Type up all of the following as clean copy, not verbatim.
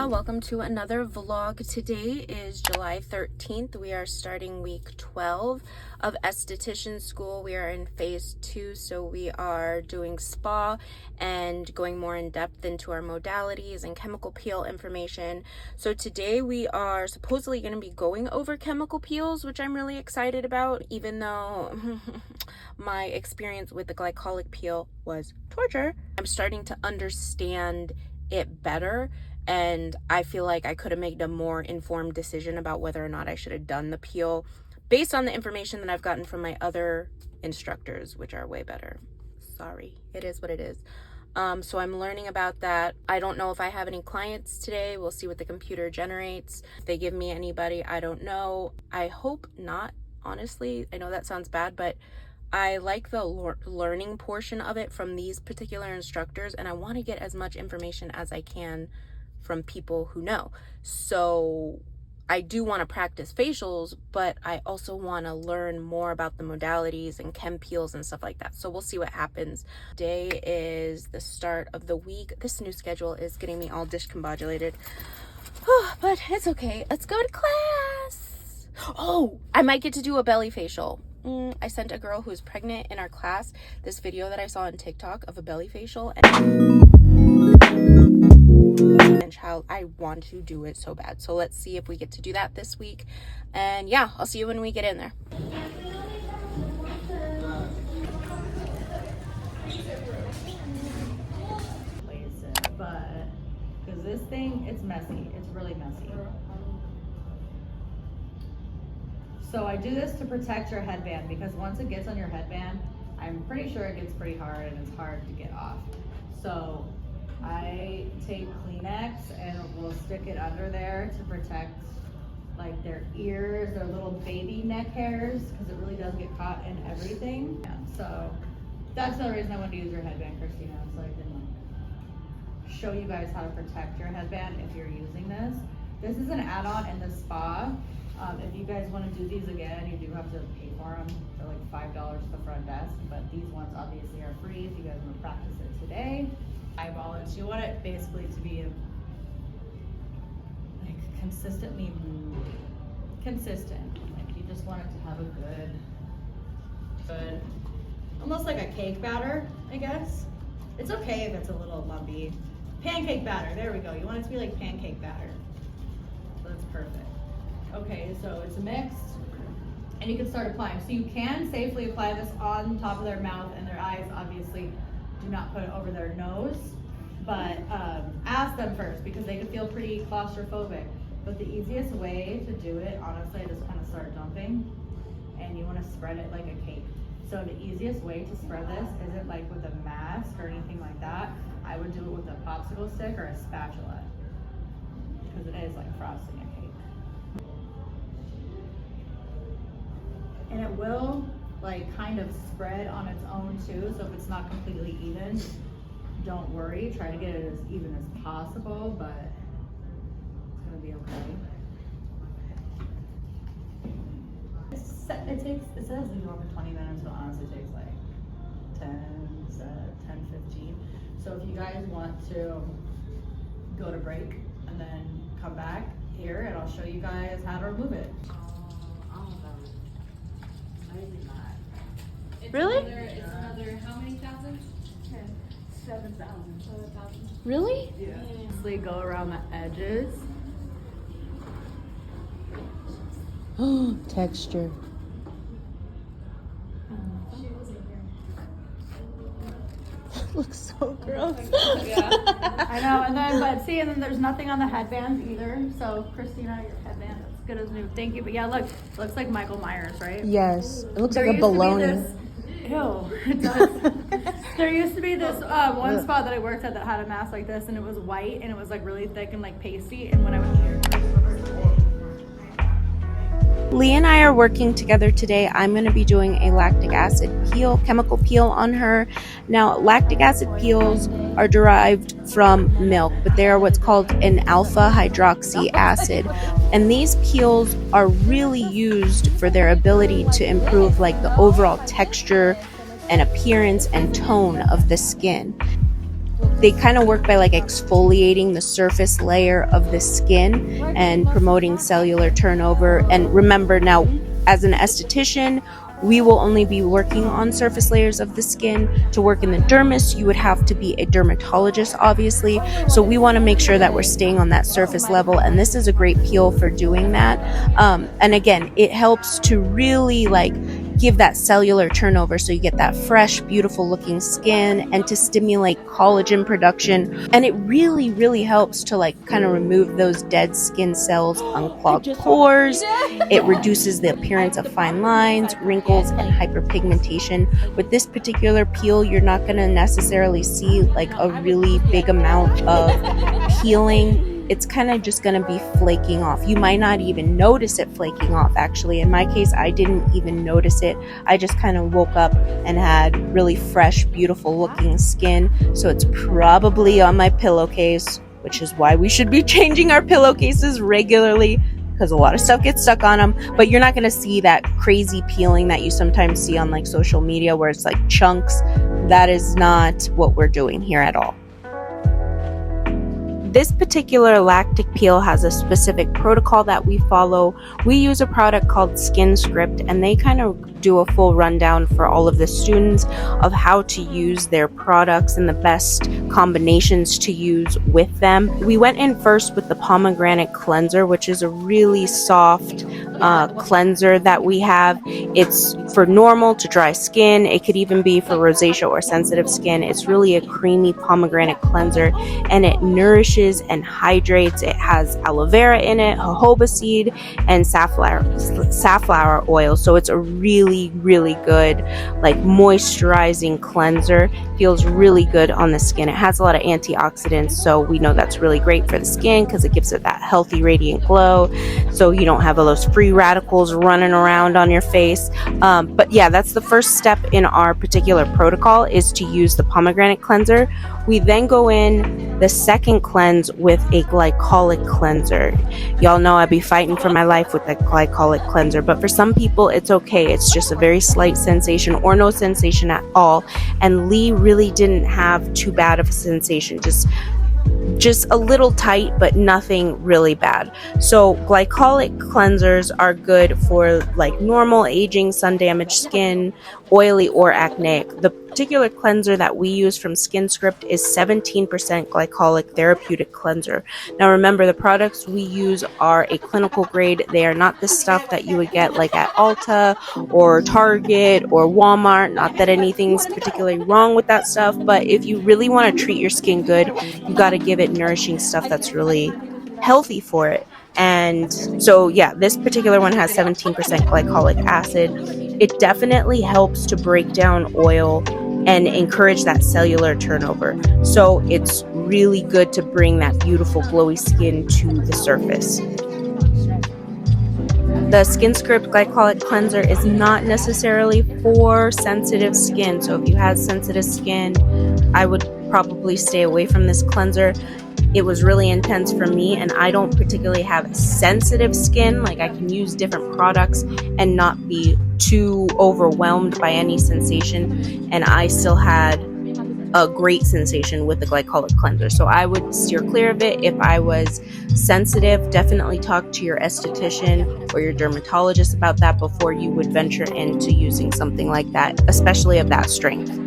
welcome to another vlog. Today is July 13th. We are starting week 12 of Esthetician School. We are in phase 2, so we are doing spa and going more in depth into our modalities and chemical peel information. So today we are supposedly going to be going over chemical peels, which I'm really excited about, even though my experience with the glycolic peel was torture. I'm starting to understand it better, and I feel like I could have made a more informed decision about whether or not I should have done the peel based on the information that I've gotten from my other instructors, which are way better. Sorry, it is what it is. So I'm learning about that. I don't know if I have any clients today. We'll see what the computer generates. If they give me anybody, I don't know. I hope not, honestly. I know that sounds bad, but I like the learning portion of it from these particular instructors, and I want to get as much information as I can from people who know. So I do want to practice facials, but I also want to learn more about the modalities and chem peels and stuff like that. So we'll see what happens. Today is the start of the week. This new schedule is getting me all discombobulated. But it's okay. Let's go to class. Oh, I might get to do a belly facial. I sent a girl who's pregnant in our class this video that I saw on TikTok of a belly facial, and child, I want to do it so bad. So let's see if we get to do that this week. And yeah, I'll see you when we get in there. But because this thing, it's messy. It's really messy. So I do this to protect your headband, because once it gets on your headband, I'm pretty sure it gets pretty hard and it's hard to get off. So I take Kleenex and we'll stick it under there to protect like their ears, their little baby neck hairs, because it really does get caught in everything. Yeah, so that's the reason I wanted to use your headband, Christina, so I can show you guys how to protect your headband if you're using this. This is an add-on in the spa. If you guys want to do these again, you do have to pay for them. They're like $5 at the front desk, but these ones obviously are free if you guys want to practice it today. Eyeball it. You want it basically to be like consistently consistent. Like you just want it to have a good, almost like a cake batter, I guess. It's okay if it's a little lumpy. Pancake batter. There we go. You want it to be like pancake batter. So that's perfect. Okay, so it's mixed, and you can start applying. So you can safely apply this on top of their mouth and their eyes. Obviously, do not put it over their nose, but ask them first, because they can feel pretty claustrophobic. But the easiest way to do it, honestly, I just kind of start dumping, and you want to spread it like a cake. So the easiest way to spread this isn't like with a mask or anything like that. I would do it with a popsicle stick or a spatula, because it is like frosting a cake. And it will like kind of spread on its own too, so if it's not completely even, don't worry. Try to get it as even as possible, but it's gonna be okay. It says leave it over 20 minutes, but honestly it takes like 10-15. So if you guys want to go to break and then come back here, and I'll show you guys how to remove it. Really? It's another how many thousand? 7,000. Really? Yeah. So you go around the edges. Oh, texture. Looks so gross. Yeah, I know. And then, but see, and then there's nothing on the headbands either. So, Christina, your headband is good as new. Thank you. But yeah, look, looks like Michael Myers, right? Yes, it looks There like a used to be bologna. this- Ew, it does. There used to be this one spot that I worked at that had a mask like this, and it was white, and it was like really thick and like pasty. And when I was here, Lee and I are working together today. I'm going to be doing a lactic acid peel, chemical peel on her. Now, lactic acid peels are derived from milk, but they are what's called an alpha hydroxy acid. And these peels are really used for their ability to improve like the overall texture and appearance and tone of the skin. they kind of work by like exfoliating the surface layer of the skin and promoting cellular turnover. And remember, now as an esthetician, we will only be working on surface layers of the skin. To work in the dermis, you would have to be a dermatologist, obviously. So we want to make sure that we're staying on that surface level, and this is a great peel for doing that. And again, it helps to really like give that cellular turnover so you get that fresh, beautiful looking skin, and to stimulate collagen production. And it really helps to like kind of remove those dead skin cells, unclog pores. It reduces the appearance of fine lines, wrinkles, and hyperpigmentation. With this particular peel, you're not going to necessarily see like a really big amount of peeling. It's kind of just going to be flaking off. You might not even notice it flaking off, actually. In my case, I didn't even notice it. I just kind of woke up and had really fresh, beautiful looking skin. So it's probably on my pillowcase, which is why we should be changing our pillowcases regularly, because a lot of stuff gets stuck on them. But you're not going to see that crazy peeling that you sometimes see on like social media where it's like chunks. That is not what we're doing here at all. This particular lactic peel has a specific protocol that we follow. We use a product called Skin Script, and they kind of do a full rundown for all of the students of how to use their products and the best combinations to use with them. We went in first with the pomegranate cleanser, which is a really soft cleanser that we have. It's for normal to dry skin. It could even be for rosacea or sensitive skin. It's really a creamy pomegranate cleanser, and it nourishes and hydrates. It has aloe vera in it, jojoba seed, and safflower oil. So it's a really good like moisturizing cleanser. Feels really good on the skin. It has a lot of antioxidants, so we know that's really great for the skin because it gives it that healthy radiant glow, so you don't have all those free radicals running around on your face. But yeah, that's the first step in our particular protocol, is to use the pomegranate cleanser. We then go in the second cleanse with a glycolic cleanser. Y'all know I be fighting for my life with the glycolic cleanser, but for some people it's okay. It's just a very slight sensation or no sensation at all. And Lee really didn't have too bad of a sensation, just a little tight, but nothing really bad. So glycolic cleansers are good for like normal aging, sun damaged skin, oily or acneic. The particular cleanser that we use from Skin Script is 17% glycolic therapeutic cleanser. Now remember, the products we use are a clinical grade. They are not the stuff that you would get like at Ulta or Target or Walmart. Not that anything's particularly wrong with that stuff, but if you really want to treat your skin good, you got to give it nourishing stuff that's really healthy for it. And so yeah, this particular one has 17% glycolic acid. It definitely helps to break down oil and encourage that cellular turnover. So it's really good to bring that beautiful glowy skin to the surface. The Skin Script glycolic cleanser is not necessarily for sensitive skin. So if you have sensitive skin, I would probably stay away from this cleanser. It was really intense for me, and I don't particularly have sensitive skin. Like, I can use different products and not be too overwhelmed by any sensation, and I still had a great sensation with the glycolic cleanser. So I would steer clear of it. If I was sensitive, definitely talk to your esthetician or your dermatologist about that before you would venture into using something like that, especially of that strength.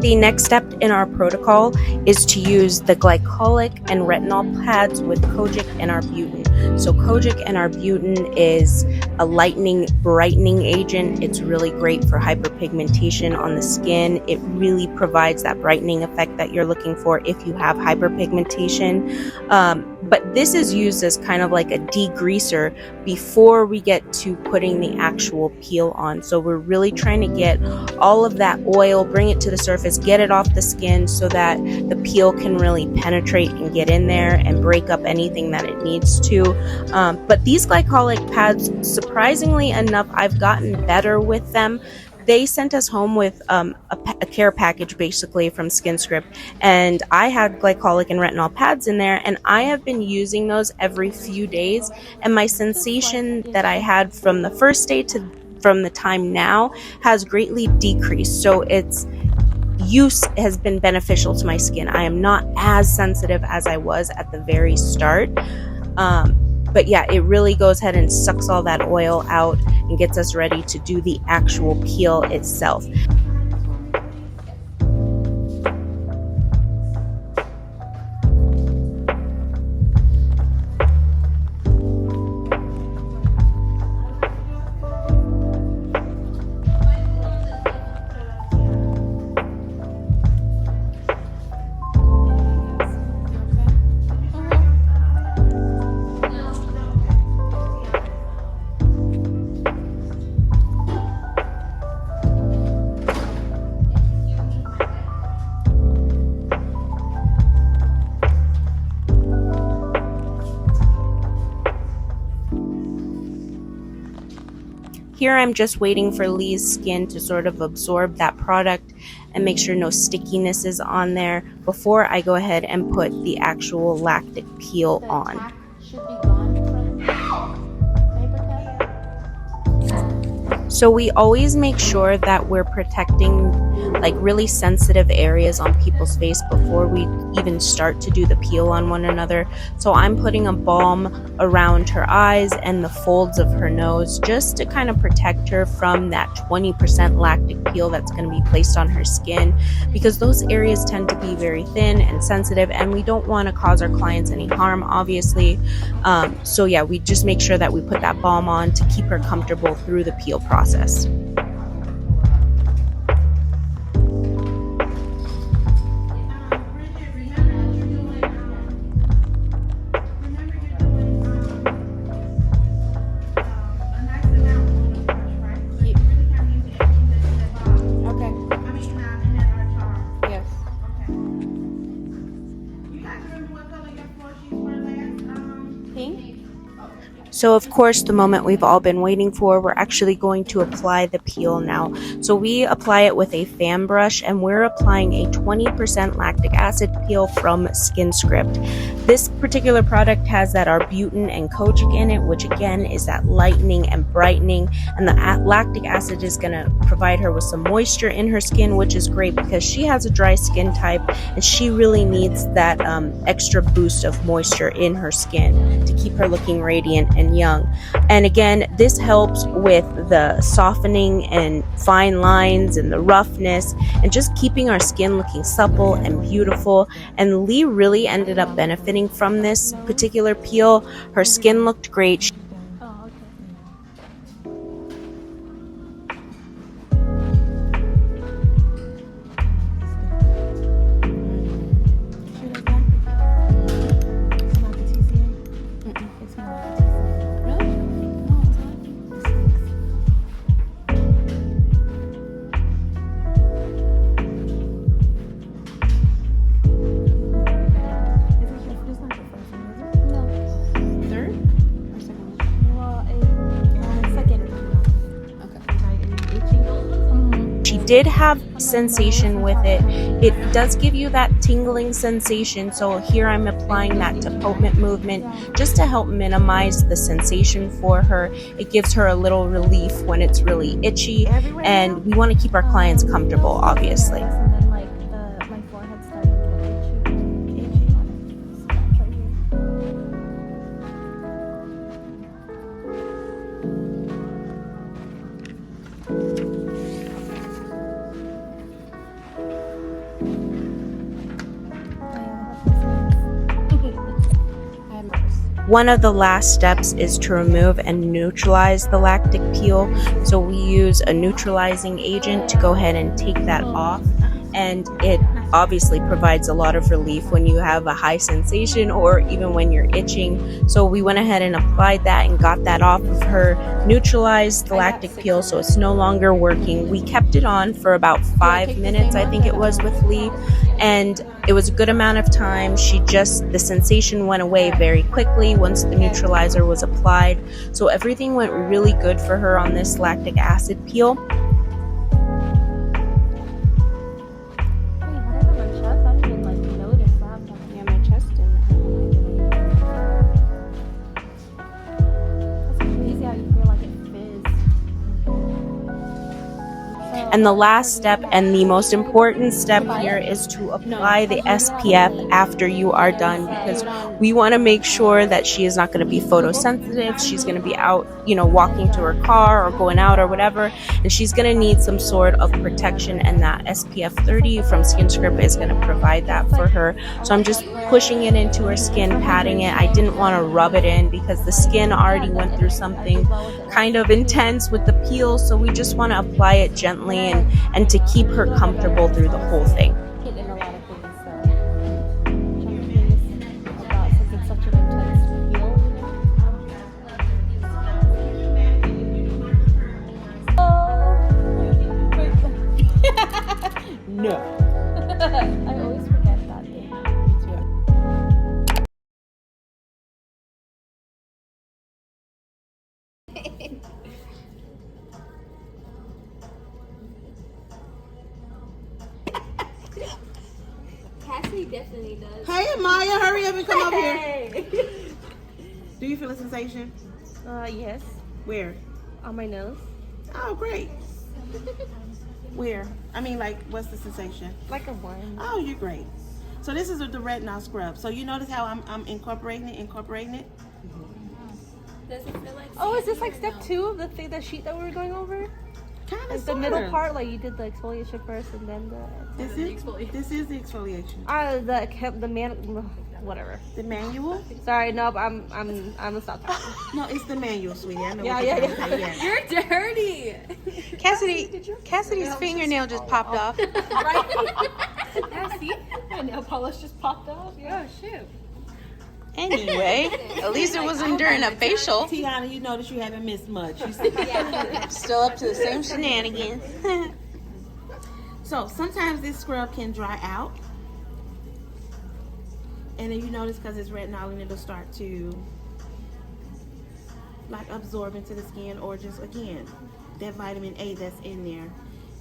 The next step in our protocol is to use the glycolic and retinol pads with kojic and arbutin. So kojic and arbutin is a lightening, brightening agent. It's really great for hyperpigmentation on the skin. It really provides that brightening effect that you're looking for if you have hyperpigmentation. But this is used as kind of like a degreaser before we get to putting the actual peel on. So we're really trying to get all of that oil, bring it to the surface, get it off the skin so that the peel can really penetrate and get in there and break up anything that it needs to. But these glycolic pads, surprisingly enough, I've gotten better with them. They sent us home with a care package basically from SkinScript, and I had glycolic and retinol pads in there, and I have been using those every few days, and my sensation that I had from the first day to from the time now has greatly decreased. So its use has been beneficial to my skin. I am not as sensitive as I was at the very start. But yeah, it really goes ahead and sucks all that oil out and gets us ready to do the actual peel itself. Here I'm just waiting for Lee's skin to sort of absorb that product and make sure no stickiness is on there before I go ahead and put the actual lactic peel on. So we always make sure that we're protecting like really sensitive areas on people's face before we even start to do the peel on one another. So I'm putting a balm around her eyes and the folds of her nose just to kind of protect her from that 20% lactic peel that's going to be placed on her skin, because those areas tend to be very thin and sensitive, and we don't want to cause our clients any harm, obviously. So yeah, we just make sure that we put that balm on to keep her comfortable through the peel process. So of course, the moment we've all been waiting for, we're actually going to apply the peel now. So we apply it with a fan brush, and we're applying a 20% lactic acid peel from SkinScript. This particular product has that arbutin and kojic in it, which again is that lightening and brightening, and the lactic acid is going to provide her with some moisture in her skin, which is great because she has a dry skin type and she really needs that extra boost of moisture in her skin to keep her looking radiant and young. And again, this helps with the softening and fine lines and the roughness and just keeping our skin looking supple and beautiful. And Lee really ended up benefiting from this particular peel. Her skin looked great. Did have sensation with it. It does give you that tingling sensation, so here I'm applying that depotement movement just to help minimize the sensation for her. It gives her a little relief when it's really itchy, and we want to keep our clients comfortable, obviously. One of the last steps is to remove and neutralize the lactic peel. So we use a neutralizing agent to go ahead and take that off. And it obviously provides a lot of relief when you have a high sensation or even when you're itching. So we went ahead and applied that and got that off of her, neutralized the lactic peel so it's no longer working. We kept it on for about 5 minutes, I think it was, with Lee, and it was a good amount of time. The sensation went away very quickly once the neutralizer was applied. So everything went really good for her on this lactic acid peel. And the last step and the most important step here is to apply the SPF after you are done, because we want to make sure that she is not going to be photosensitive. She's going to be out, walking to her car or going out or whatever, and she's going to need some sort of protection, and that SPF 30 from SkinScript is going to provide that for her. So I'm just pushing it into her skin, patting it. I didn't want to rub it in because the skin already went through something kind of intense with the peel, so we just want to apply it gently and to keep her comfortable through the whole thing. No. I always forget that thing. Cassie definitely does. Hey, Amaya, hurry up and come over here. Do you feel a sensation? Yes. Where? On my nose. Oh, great. Where? I mean, like, what's the sensation? Like a worm. Oh, you're great. So this is the retinol scrub. So you notice how I'm incorporating it? Does it feel like? Oh, is this like step 2 of the thing, the sheet that we were going over? Kind of, Like the middle part, like you did the exfoliation first and then This is the exfoliation. whatever. The manual? Sorry, no, I'm gonna stop talking. No, it's the manual, sweetie. I know Yeah, what yeah, you're trying to say. You're dirty. Cassidy's fingernail just popped off. Yeah, see? My nail polish just popped off. Oh shoot. Anyway, at least it wasn't during a facial. Tiana, you notice you haven't missed much. Still up to the same shenanigans. So sometimes this scrub can dry out. And then you notice because it's retinol and it'll start to like absorb into the skin, or just, again, that vitamin A that's in there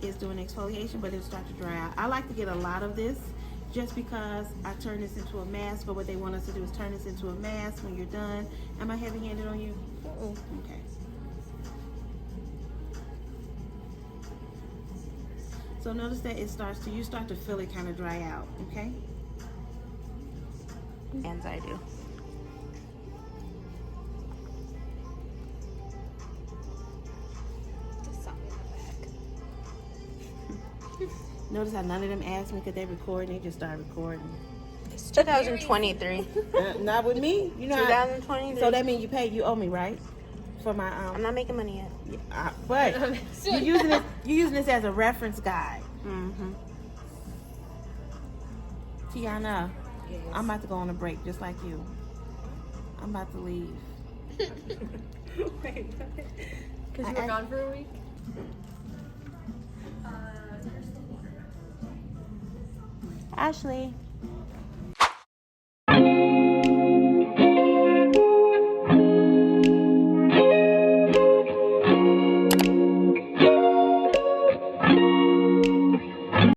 is doing exfoliation, but it'll start to dry out. I like to get a lot of this just because I turn this into a mask, but what they want us to do is turn this into a mask when you're done. Am I heavy-handed on you? Okay. So notice that you start to feel it kind of dry out, okay? And I do. Notice how none of them asked me could they record, and they just started recording. It's 2023. Not with me. You know. 2023. So that means you owe me, right? For my I'm not making money yet. but you're using this as a reference guide. Mm-hmm. Tiana, yes. I'm about to go on a break just like you. I'm about to leave. Wait. Because you were gone for a week? Ashley.